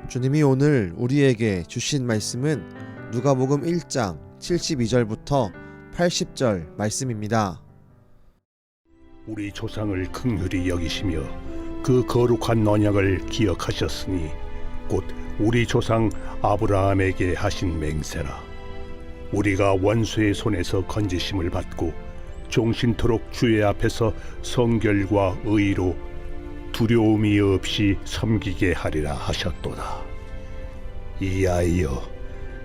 주님이 오늘 우리에게 주신 말씀은 누가복음 1장 72절부터 80절 말씀입니다. 우리 조상을 긍휼히 여기시며 그 거룩한 언약을 기억하셨으니 곧 우리 조상 아브라함에게 하신 맹세라. 우리가 원수의 손에서 건지심을 받고 종신토록 주의 앞에서 성결과 의로 두려움이 없이 섬기게 하리라 하셨도다. 이하여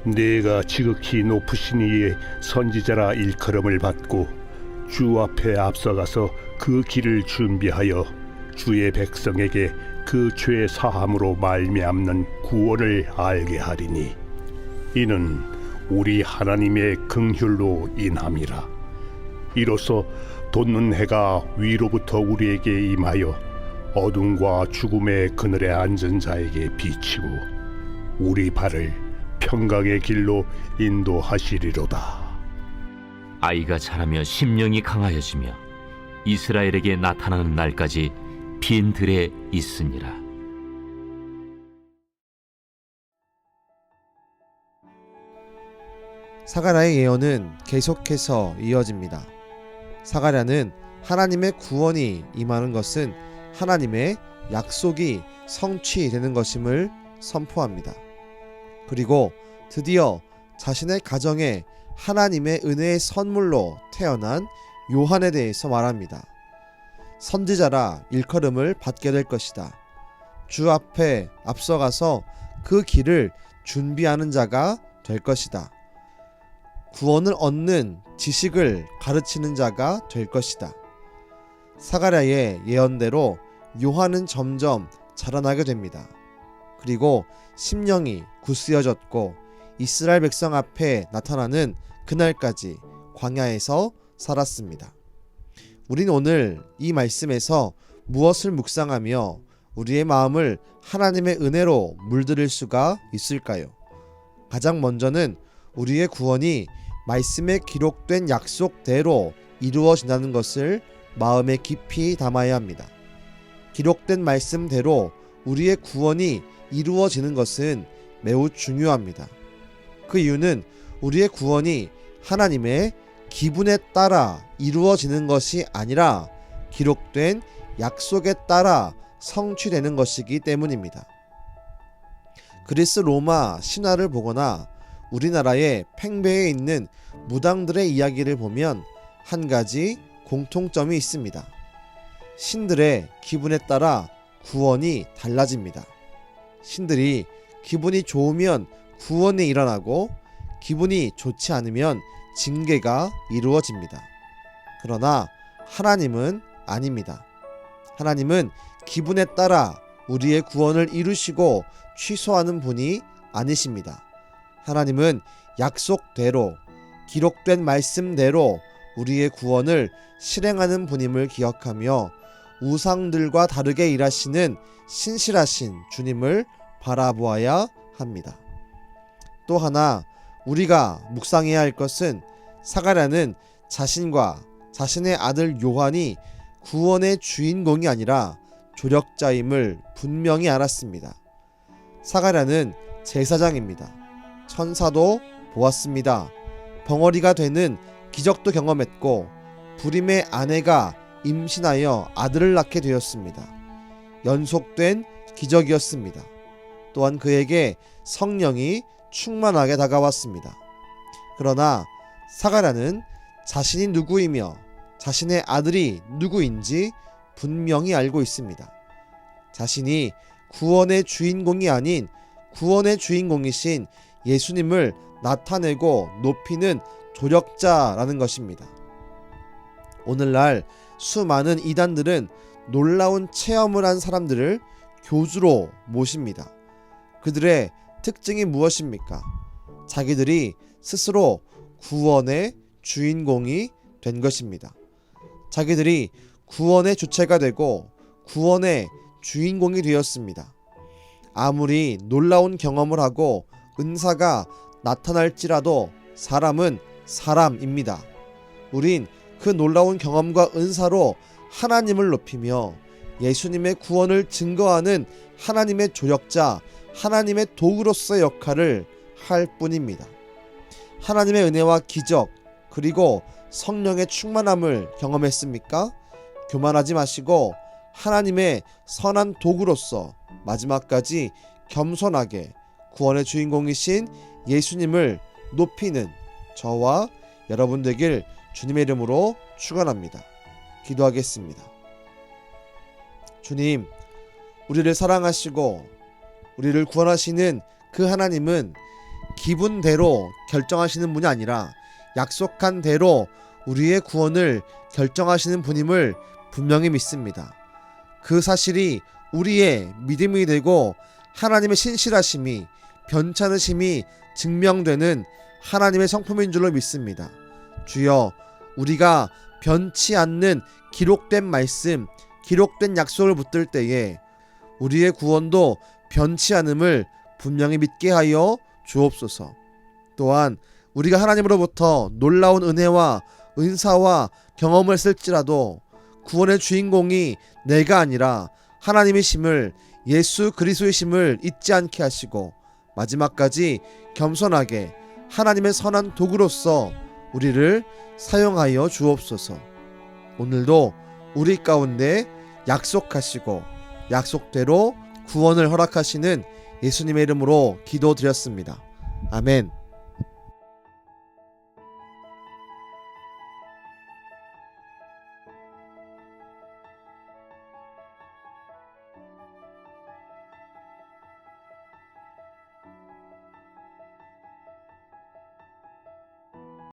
내가 지극히 높으신 이의 선지자라 일컬음을 받고 주 앞에 앞서가서 그 길을 준비하여 주의 백성에게 그 죄 사함으로 말미암는 구원을 알게 하리니 이는 우리 하나님의 긍휼로 인함이라. 이로써 돋는 해가 위로부터 우리에게 임하여 어둠과 죽음의 그늘에 앉은 자에게 비치고 우리 발을 평강의 길로 인도하시리로다. 아이가 자라며 심령이 강하여지며 이스라엘에게 나타나는 날까지 빈 들에 있으니라. 사가랴의 예언은 계속해서 이어집니다. 사가랴는 하나님의 구원이 임하는 것은 하나님의 약속이 성취되는 것임을 선포합니다. 그리고 드디어 자신의 가정에 하나님의 은혜의 선물로 태어난 요한에 대해서 말합니다. 선지자라 일컬음을 받게 될 것이다. 주 앞에 앞서가서 그 길을 준비하는 자가 될 것이다. 구원을 얻는 지식을 가르치는 자가 될 것이다. 사가랴의 예언대로 요한은 점점 자라나게 됩니다. 그리고 심령이 굳세어졌고 이스라엘 백성 앞에 나타나는 그날까지 광야에서 살았습니다. 우린 오늘 이 말씀에서 무엇을 묵상하며 우리의 마음을 하나님의 은혜로 물들일 수가 있을까요? 가장 먼저는 우리의 구원이 말씀에 기록된 약속대로 이루어진다는 것을 마음에 깊이 담아야 합니다. 기록된 말씀대로 우리의 구원이 이루어지는 것은 매우 중요합니다. 그 이유는 우리의 구원이 하나님의 기분에 따라 이루어지는 것이 아니라 기록된 약속에 따라 성취되는 것이기 때문입니다. 그리스 로마 신화를 보거나 우리나라의 팽배에 있는 무당들의 이야기를 보면 한 가지 공통점이 있습니다. 신들의 기분에 따라 구원이 달라집니다. 신들이 기분이 좋으면 구원이 일어나고 기분이 좋지 않으면 징계가 이루어집니다. 그러나 하나님은 아닙니다. 하나님은 기분에 따라 우리의 구원을 이루시고 취소하는 분이 아니십니다. 하나님은 약속대로 기록된 말씀대로 우리의 구원을 실행하는 분임을 기억하며 우상들과 다르게 일하시는 신실하신 주님을 바라보아야 합니다. 또 하나 우리가 묵상해야 할 것은 사가랴는 자신과 자신의 아들 요한이 구원의 주인공이 아니라 조력자임을 분명히 알았습니다. 사가랴는 제사장입니다. 천사도 보았습니다. 벙어리가 되는 기적도 경험했고 불임의 아내가 임신하여 아들을 낳게 되었습니다. 연속된 기적이었습니다. 또한 그에게 성령이 충만하게 다가왔습니다. 그러나 사가랴는 자신이 누구이며 자신의 아들이 누구인지 분명히 알고 있습니다. 자신이 구원의 주인공이 아닌 구원의 주인공이신 예수님을 나타내고 높이는 조력자라는 것입니다. 오늘날 수많은 이단들은 놀라운 체험을 한 사람들을 교주로 모십니다. 그들의 특징이 무엇입니까? 자기들이 스스로 구원의 주인공이 된 것입니다. 자기들이 구원의 주체가 되고 구원의 주인공이 되었습니다. 아무리 놀라운 경험을 하고 은사가 나타날지라도 사람은 사람입니다. 우린 그 놀라운 경험과 은사로 하나님을 높이며 예수님의 구원을 증거하는 하나님의 조력자, 하나님의 도구로서의 역할을 할 뿐입니다. 하나님의 은혜와 기적 그리고 성령의 충만함을 경험했습니까? 교만하지 마시고 하나님의 선한 도구로서 마지막까지 겸손하게 구원의 주인공이신 예수님을 높이는 저와 여러분 되길 주님의 이름으로 축원합니다. 기도하겠습니다. 주님, 우리를 사랑하시고 우리를 구원하시는 그 하나님은 기분대로 결정하시는 분이 아니라 약속한 대로 우리의 구원을 결정하시는 분임을 분명히 믿습니다. 그 사실이 우리의 믿음이 되고 하나님의 신실하심이 변찮으심이 증명되는 하나님의 성품인 줄로 믿습니다. 주여, 우리가 변치 않는 기록된 말씀, 기록된 약속을 붙들 때에 우리의 구원도 변치 않음을 분명히 믿게 하여 주옵소서. 또한 우리가 하나님으로부터 놀라운 은혜와 은사와 경험을 쓸지라도 구원의 주인공이 내가 아니라 하나님이심을, 예수 그리스도이심을 잊지 않게 하시고 마지막까지 겸손하게 하나님의 선한 도구로서 우리를 사용하여 주옵소서. 오늘도 우리 가운데 약속하시고 약속대로 구원을 허락하시는 예수님의 이름으로 기도드렸습니다. 아멘.